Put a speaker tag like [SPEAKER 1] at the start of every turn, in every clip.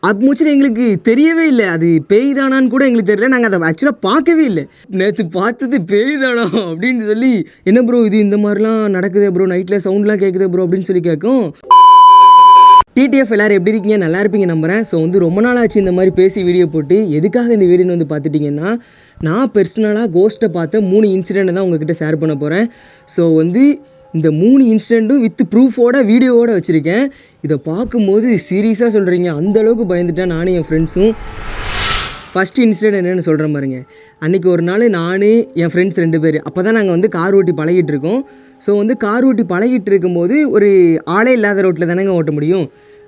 [SPEAKER 1] அது மூச்சில் எங்களுக்கு தெரியவே இல்லை, அது பேய் தானான்னு கூட எங்களுக்கு தெரியல. நாங்கள் அதை ஆக்சுவலாக பார்க்கவே இல்லை. நேற்று பார்த்தது பேய் தானா அப்படின்னு சொல்லி, என்ன ப்ரோ இது இந்த மாதிரிலாம் நடக்குது ப்ரோ, நைட்டில் சவுண்ட்லாம் கேட்குது ப்ரோ அப்படின்னு சொல்லி கேட்கும். டிடிஎஃப் எல்லோரும் எப்படி இருக்கீங்க? நல்லா இருப்பீங்க நம்புகிறேன். ஸோ வந்து ரொம்ப நாள் ஆச்சு இந்த மாதிரி பேசி வீடியோ போட்டு. எதுக்காக இந்த வீடியோன்னு வந்து பார்த்துட்டிங்கன்னா, நான் பர்சனலாக கோஸ்ட்டை பார்த்த 3 இன்சிடென்ட் தான் உங்ககிட்ட ஷேர் பண்ண போகிறேன். ஸோ வந்து இந்த 3 இன்சிடெண்ட்டும் வித் ப்ரூஃபோட வீடியோவோட வச்சுருக்கேன். இதை பார்க்கும்போது சீரியஸாக சொல்கிறீங்க, அந்தளவுக்கு பயந்துட்டேன் நானும் என் ஃப்ரெண்ட்ஸும். ஃபஸ்ட்டு இன்சிடென்ட் என்னென்னு சொல்கிற மாதிரிங்க, அன்றைக்கி ஒரு நாள் நான் என் ஃப்ரெண்ட்ஸ் 2 பேர் அப்போ தான் நாங்கள் வந்து கார் ஓட்டி பழகிட்டு இருக்கோம். ஸோ வந்து கார் ஓட்டி பழகிட்டு இருக்கும்போது ஒரு ஆளே இல்லாத ரோட்டில் தானேங்க ஓட்ட முடியும்.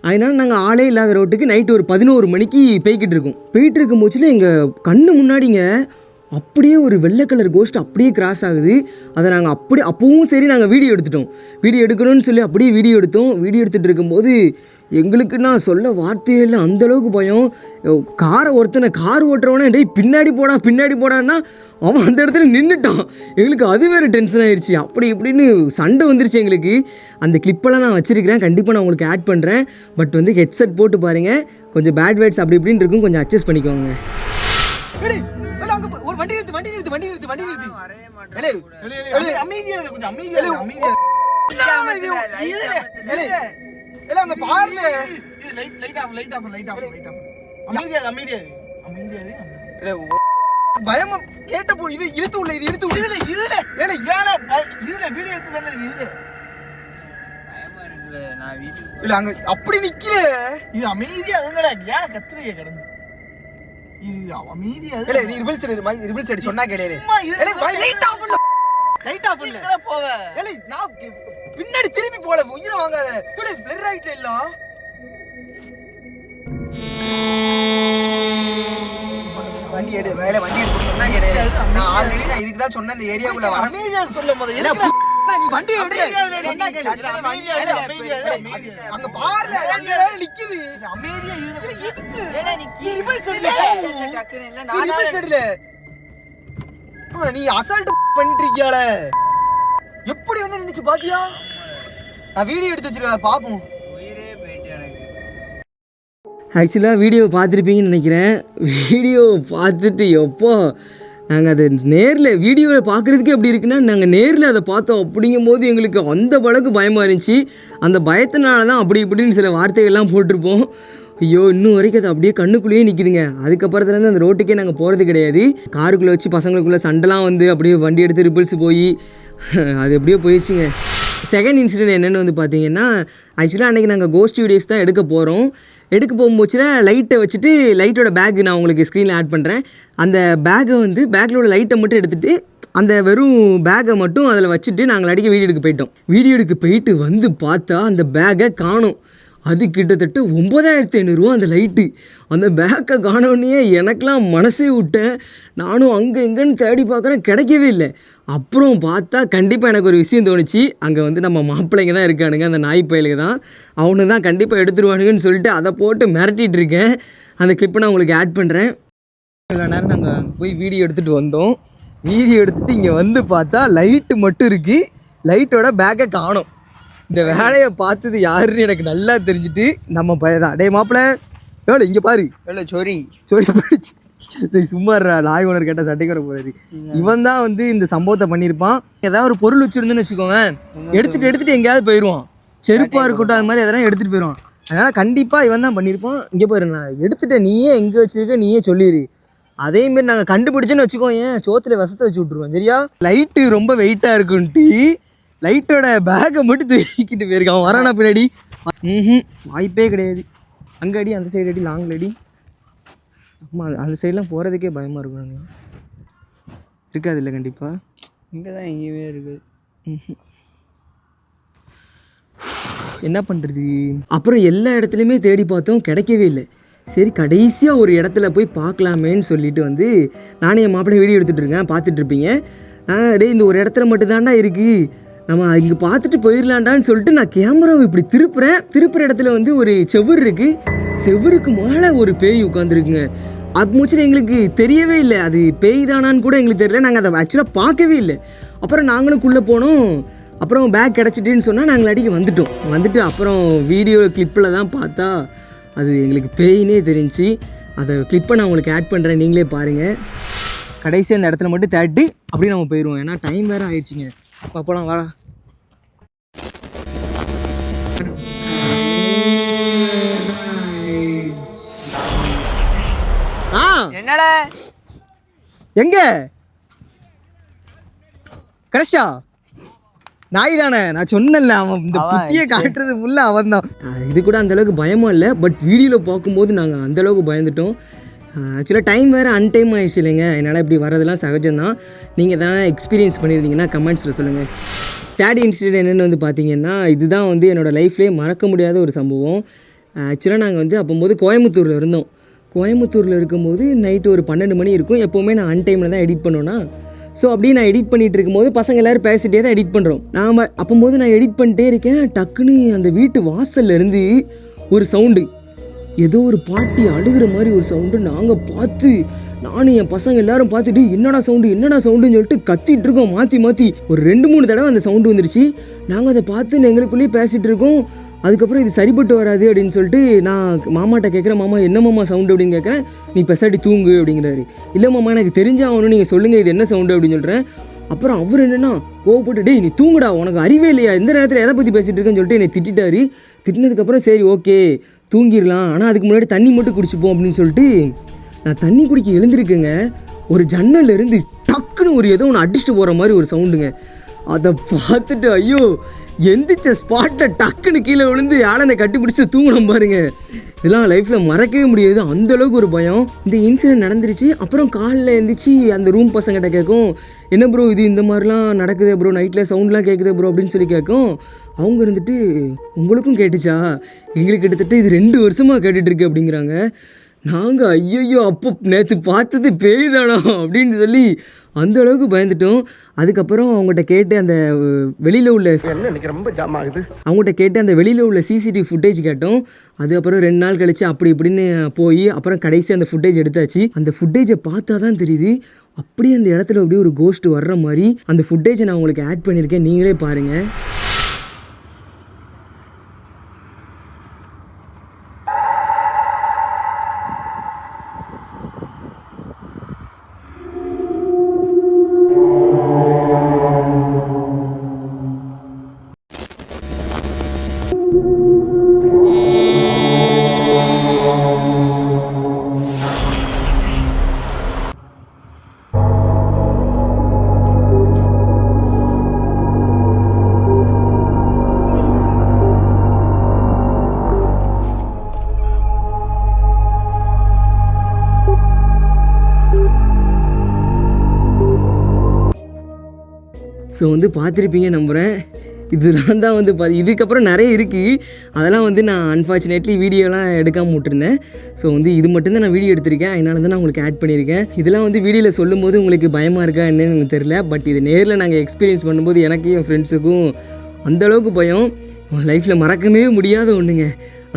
[SPEAKER 1] அதனால் நாங்கள் ஆளே இல்லாத ரோட்டுக்கு நைட்டு ஒரு 11 மணிக்கு போய்கிட்டு இருக்கோம். போயிட்டு இருக்கும் போச்சில் எங்கள் கண்ணு முன்னாடிங்க அப்படியே ஒரு வெள்ளை கலர் கோஸ்ட் அப்படியே கிராஸ் ஆகுது. அதை நாங்கள் அப்பவும் சரி நாங்கள் வீடியோ எடுத்துட்டோம். வீடியோ எடுக்கணும்னு சொல்லி அப்படியே வீடியோ எடுத்தோம். வீடியோ எடுத்துகிட்டு இருக்கும்போது எங்களுக்கு நான் சொல்ல வார்த்தையே இல்லை, அந்தளவுக்கு பயம். காரை கார் ஓட்டுறவனே டேய் பின்னாடி போடான்னா அவன் அந்த இடத்துல நின்றுட்டான். எங்களுக்கு அது வேறு டென்ஷன் ஆயிடுச்சு. அப்படி இப்படின்னு சண்டை வந்துருச்சு எங்களுக்கு. அந்த கிளிப்பெல்லாம் நான் வச்சுருக்கிறேன், கண்டிப்பாக நான் உங்களுக்கு ஆட் பண்ணுறேன். பட் வந்து ஹெட்செட் போட்டு பாருங்கள், கொஞ்சம் பேட் வேர்ட்ஸ் அப்படி இப்படின்னு இருக்கும், கொஞ்சம் அட்ஜஸ்ட் பண்ணிக்கோங்க.
[SPEAKER 2] வண்டி நிறுத்து அமைதியா கொஞ்சம் அமைதியா அங்க பாருல அமைதியா பயம் கேட்ட போ. இது இழுத்து உள்ள இது இழுத்து உள்ள இதுல ஏல ஏனா இதுல வீடியோ எடுத்து தானே இது பயமா இருக்குல. நான் வீட்டுக்கு இல்ல அங்க அப்படி நிக்கல, இது அமைதியா அதங்கடா ஏன் கத்துறியே கடந்து இது அமைதியா இல்ல. நீ ரிபிள்ஸ் அடி சொன்னா கேளு. ஏல லைட் ஆஃப் பண்ணல போவ. ஏல நான் பின்னாடி திருப்பி போல உயிரை வாங்காத. ஏல பிளர் ரைட்ல இல்ல வண்டி எடு வண்டி எடுத்து சொன்னா கேளு. நான் ஆல்ரெடி இதுக்கு தான் சொன்னேன் இந்த ஏரியாக்குள்ள வர. அமைதியா சொல்ல முதல்ல நீ வண்டி எடு சொன்னா கேளு. அங்க பாருல அங்க நிக்குது அமைதியா இருக்கு. ஏல நீ ரிபிள்ஸ் அடில டக்குனு இல்ல நான் ரிபிள்ஸ் அடில நீ அசால்ட் பண்ணிட்டிருக்கியால. எப்படி வந்து நினைச்சு பாத்தியா? நான் வீடியோ எடுத்து வச்சிருக்கேன் பாப்போம். உயிரே போயிட்டு எனக்கு.
[SPEAKER 1] ஆக்சுவலாக வீடியோ பார்த்துருப்பீங்கன்னு நினைக்கிறேன். வீடியோ பார்த்துட்டு எப்போ நாங்கள் அதை நேரில் வீடியோவில் பார்க்குறதுக்கே எப்படி இருக்குன்னா, நாங்கள் நேரில் அதை பார்த்தோம். அப்படிங்கும்போது எங்களுக்கு அந்த அளவுக்கு பயமாக இருந்துச்சு. அந்த பயத்தினால தான் அப்படி இப்படின்னு சில வார்த்தைகள்லாம் போட்டிருப்போம். ஐயோ இன்னும் வரைக்கும் அது அப்படியே கண்ணுக்குள்ளேயே நிற்கிதுங்க. அதுக்கப்புறத்துலேருந்து அந்த ரோட்டுக்கே நாங்கள் போகிறது கிடையாது. காருக்குள்ளே வச்சு பசங்களுக்குள்ளே சண்டைலாம் வந்து அப்படியே வண்டி எடுத்து ரிபிள்ஸ் போய் அது எப்படியோ போயிடுச்சுங்க. செகண்ட் இன்சிடென்ட் என்னென்னு வந்து பார்த்தீங்கன்னா, ஆக்சுவலாக அன்றைக்கி நாங்கள் கோஸ்ட் வீடியோஸ் தான் எடுக்க போகிறோம். எடுக்க போகும்போச்சுன்னா லைட்டை வச்சுட்டு லைட்டோட பேக் நான் உங்களுக்கு ஸ்க்ரீனில் ஆட் பண்ணுறேன். அந்த பேக்கை வந்து பேக்கில் உள்ள லைட்டை மட்டும் எடுத்துகிட்டு அந்த வெறும் பேக்கை மட்டும் அதில் வச்சுட்டு நாங்கள் அடிக்க வீடியோ எடுக்க போயிட்டோம். வீடியோ எடுக்க போயிட்டு வந்து பார்த்தா அந்த பேக்கை காணோம். அது கிட்டத்தட்ட 9500 அந்த லைட்டு. அந்த பேக்கை காணோன்னே எனக்கெலாம் மனசே விட்டேன். நானும் அங்கே எங்கேன்னு தேடி பார்க்குறேன், கிடைக்கவே இல்லை. அப்புறம் பார்த்தா கண்டிப்பாக எனக்கு ஒரு விஷயம் தோணுச்சு. அங்கே வந்து நம்ம மாப்பிள்ளைங்க தான் இருக்கானுங்க, அந்த நாய் பயலுக்கு தான், அவனு தான் கண்டிப்பாக எடுத்துருவானுங்கன்னு சொல்லிட்டு அதை போட்டு மிரட்டிகிட்டு இருக்கேன். அந்த கிளிப்பை நான் உங்களுக்கு ஆட் பண்ணுறேன். இவ்வளோ நேரம் நாங்கள் போய் வீடியோ எடுத்துகிட்டு வந்தோம். வீடியோ எடுத்துகிட்டு இங்கே வந்து பார்த்தா லைட்டு மட்டும் இருக்குது, லைட்டோட பேக்கை காணோம். இந்த வேலையை பார்த்தது யாருன்னு எனக்கு நல்லா தெரிஞ்சுட்டு நம்ம பயதான். டே மாப்பிள்ளை எவ்வளோ இங்கே பாரு எவ்வளோ சொரி போயிடுச்சு. சும்மா நாய் ஓனர் கேட்டால் சட்டைக்குற போகிறது. இவன் தான் வந்து இந்த சம்பவத்தை பண்ணியிருப்பான். ஏதாவது ஒரு பொருள் வச்சுருந்துன்னு வச்சுக்கோங்க, எடுத்துகிட்டு எங்கேயாவது போயிடுவான். செருப்பாக இருக்கட்டும் அது மாதிரி எதனா எடுத்துகிட்டு போயிடுவான். அதனால் கண்டிப்பாக இவன் தான் பண்ணியிருப்பான். இங்கே போயிரு, நான் எடுத்துகிட்டேன், நீயே எங்கே வச்சுருக்க நீயே சொல்லிடு. அதேமாரி நாங்கள் கண்டுபிடிச்சேன்னு வச்சுக்கோ, ஏன் சோத்தில் விஷத்தை வச்சு விட்ருவோம் சரியா. லைட்டு ரொம்ப வெயிட்டாக இருக்குன்ட்டு லைட்டோட பேக்கை மட்டும் தூக்கிட்டு போயிருக்கான். வரானா பின்னாடி வாய்ப்பே கிடையாது. அங்கே அடி, அந்த சைடு அடி, லாங்கில் அடி. ஆமாம் அந்த சைடெலாம் போகிறதுக்கே பயமாக இருக்கும். இருக்காது இல்லை கண்டிப்பாக.
[SPEAKER 2] இங்கே தான் எங்கேயுமே இருக்குது.
[SPEAKER 1] என்ன பண்ணுறது? அப்புறம் எல்லா இடத்துலையுமே தேடி பார்த்தோம், கிடைக்கவே இல்லை. சரி கடைசியாக ஒரு இடத்துல போய் பார்க்கலாமேன்னு சொல்லிட்டு வந்து நானே என் மாப்பிள்ளை வீடியோ எடுத்துகிட்டு இருக்கேன், பார்த்துட்ருப்பீங்க. டே இந்த ஒரு இடத்துல மட்டும்தான்டா இருக்குது, நம்ம இங்கே பார்த்துட்டு போயிடலான்டான்னு சொல்லிட்டு நான் கேமராவை இப்படி திருப்புற இடத்துல வந்து ஒரு செவுரு இருக்குது. செவுருக்கு மேலே ஒரு பேய் உட்காந்துருக்குங்க. அது மூச்சில் எங்களுக்கு தெரியவே இல்லை, அது பேய் தானான்னு கூட எங்களுக்கு தெரியல. நாங்கள் அதை ஆக்சுவலாக பார்க்கவே இல்லை. அப்புறம் நாங்களும் போனோம். அப்புறம் பேக் கிடச்சிட்டுன்னு சொன்னால் நாங்கள் அடிக்க வந்துட்டு அப்புறம் வீடியோ கிளிப்பில் தான் பார்த்தா அது எங்களுக்கு பேயினே தெரிஞ்சு. அதை கிளிப்பை நான் உங்களுக்கு ஆட் பண்ணுறேன், நீங்களே பாருங்கள். கடைசி அந்த இடத்துல மட்டும் தேட்டி அப்படியே நம்ம போயிடுவோம், ஏன்னா டைம் வேறு ஆயிடுச்சுங்க. அப்போலாம் வாடா.
[SPEAKER 2] என்னடா
[SPEAKER 1] எங்க கடைசியா நாய் தானே, நான் சொன்னேன்ல அவன் இந்த புத்தியை காட்டுறது ஃபுல்லாக அவன் தான். இது கூட அந்தளவுக்கு பயமாக இல்லை, பட் வீடியோவில் பார்க்கும்போது நாங்கள் அந்தளவுக்கு பயந்துட்டோம். ஆக்சுவலாக டைம் வேறு அன்டைம் ஆகிடுச்சு இல்லைங்க, என்னால் இப்படி வரதெல்லாம் சகஜம்தான். நீங்கள் தான் எக்ஸ்பீரியன்ஸ் பண்ணியிருந்தீங்கன்னா கமெண்ட்ஸில் சொல்லுங்கள். தேர்ட் இன்சிடென்ட் என்னென்னு வந்து பார்த்தீங்கன்னா, இதுதான் வந்து என்னோடய லைஃப்லேயே மறக்க முடியாத ஒரு சம்பவம். ஆக்சுவலாக நாங்கள் வந்து அப்போது கோயம்புத்தூரில் இருந்தோம். கோயம்புத்தூரில் இருக்கும்போது நைட்டு ஒரு 12 மணி இருக்கும். எப்போவுமே நான் அன்டைமில் தான் எடிட் பண்ணுவேன்னா, ஸோ அப்படியே நான் எடிட் பண்ணிகிட்டு இருக்கும்போது பசங்க எல்லோரும் பேசிகிட்டே தான் எடிட் பண்ணுறோம். அப்போது நான் எடிட் பண்ணிட்டே இருக்கேன். டக்குன்னு அந்த வீட்டு வாசல்லேருந்து ஒரு சவுண்டு, ஏதோ ஒரு பாட்டி அழுகிற மாதிரி ஒரு சவுண்டு. நாங்கள் பார்த்து, நானும் என் பசங்க எல்லோரும் பார்த்துட்டு என்னடா சவுண்டுன்னு சொல்லிட்டு கத்திட்டு இருக்கோம் மாற்றி. ஒரு 2-3 தடவை அந்த சவுண்டு வந்துருச்சு. நாங்கள் அதை பார்த்து எங்களுக்குள்ளேயே பேசிகிட்டு இருக்கோம். அதுக்கப்புறம் இது சரிப்பட்டு வராது அப்படின்னு சொல்லிட்டு நான் மாமாட்ட கேட்குறேன், மாமா என்ன மாமா சவுண்டு அப்படின்னு கேட்குறேன். நீ பெசாட்டி தூங்கு அப்படிங்கிறாரு. இல்லை மாமா எனக்கு தெரிஞ்சாகணும், நீங்கள் சொல்லுங்கள் இது என்ன சவுண்டு அப்படின்னு சொல்கிறேன். அப்புறம் அவர் என்னென்னா கோவப்பட்டு, டேய் நீ தூங்குடா, உனக்கு அறிவே இல்லையா, இந்த நேரத்தில் எதை பற்றி பேசிகிட்டு இருக்கேன்னு சொல்லிட்டு என்னை திட்டாரு. திட்டினதுக்கப்புறம் சரி ஓகே தூங்கிடலாம், ஆனால் அதுக்கு முன்னாடி தண்ணி மட்டும் குடிச்சுப்போம் அப்படின்னு சொல்லிட்டு நான் தண்ணி குடிக்க எழுந்திருக்கேங்க. ஒரு ஜன்னல்லேருந்து டக்குன்னு ஒரு ஏதோ ஒன்று அடிச்சுட்டு போகிற மாதிரி ஒரு சவுண்டுங்க. அதை பார்த்துட்டு ஐயோ எந்திரிச்ச ஸ்பாட்டை டக்குன்னு கீழே விழுந்து யானை கட்டி பிடிச்சி தூங்கணும் பாருங்க. இதெல்லாம் லைஃப்பில் மறக்கவே முடியாது, அந்தளவுக்கு ஒரு பயம். இந்த இன்சிடென்ட் நடந்துருச்சு. அப்புறம் காலைல எழுந்திரிச்சு அந்த ரூம் பசங்கிட்ட கேட்கும், என்ன ப்ரோ இது இந்த மாதிரிலாம் நடக்குது ப்ரோ, நைட்டில் சவுண்ட்லாம் கேட்குது ப்ரோ அப்படின்னு சொல்லி கேட்கும். அவங்க இருந்துட்டு உங்களுக்கும் கேட்டுச்சா, எங்களுக்கு கிட்டத்தட்ட இது 2 வருஷமாக கேட்டுட்ருக்கு அப்படிங்கிறாங்க. நாங்கள் ஐயோ அப்போ நேற்று பார்த்தது பேய் தானா அப்படின்னு சொல்லி அந்த அளவுக்கு பயந்துட்டோம். அதுக்கப்புறம் அவங்ககிட்ட கேட்டு அந்த வெளியில் உள்ள ரொம்ப ஜாம் ஆகுது, அவங்ககிட்ட கேட்டு அந்த வெளியில் உள்ள சிசிடிவி ஃபுட்டேஜ் கேட்டோம். அதுக்கப்புறம் 2 நாள் கழிச்சு அப்படி இப்படின்னு போய் அப்புறம் கடைசி அந்த ஃபுட்டேஜ் எடுத்தாச்சு. அந்த ஃபுட்டேஜை பார்த்தா தான் தெரியுது, அப்படியே அந்த இடத்துல அப்படியே ஒரு கோஸ்ட் வர்ற மாதிரி. அந்த ஃபுட்டேஜை நான் உங்களுக்கு ஆட் பண்ணியிருக்கேன், நீங்களே பாருங்கள். ஸோ வந்து பார்த்துருப்பீங்க நம்புகிறேன். இதெல்லாம் தான் வந்து இதுக்கப்புறம் நிறைய இருக்குது, அதெல்லாம் வந்து நான் அன்ஃபார்ச்சுனேட்லி வீடியோலாம் எடுக்காமல் விட்டுருந்தேன். ஸோ வந்து இது மட்டும்தான் நான் வீடியோ எடுத்திருக்கேன், அதனால தான் நான் உங்களுக்கு ஆட் பண்ணியிருக்கேன். இதெல்லாம் வந்து வீடியோவில் சொல்லும்போது உங்களுக்கு பயமாக இருக்கா என்னன்னு எனக்கு தெரியல, பட் இது நேரில் நாங்கள் எக்ஸ்பீரியன்ஸ் பண்ணும்போது எனக்கு என் ஃப்ரெண்ட்ஸுக்கும் அந்தளவுக்கு பயம், லைஃப்பில் மறக்கவே முடியாத ஒன்றுங்க,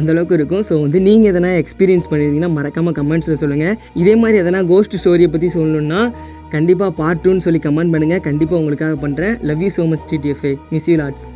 [SPEAKER 1] அந்தளவுக்கு இருக்கும். ஸோ வந்து நீங்கள் எதனா எக்ஸ்பீரியன்ஸ் பண்ணியிருந்தீங்கன்னா மறக்காமல் கமெண்ட்ஸில் சொல்லுங்கள். இதே மாதிரி எதனா கோஸ்ட் ஸ்டோரியை பற்றி சொல்லணுன்னா கண்டிப்பாக பார்ட் 2ன்னு சொல்லி கமெண்ட் பண்ணுங்கள், கண்டிப்பாக உங்களுக்காக பண்ணுறேன். Love you so much TTFA, miss you lots.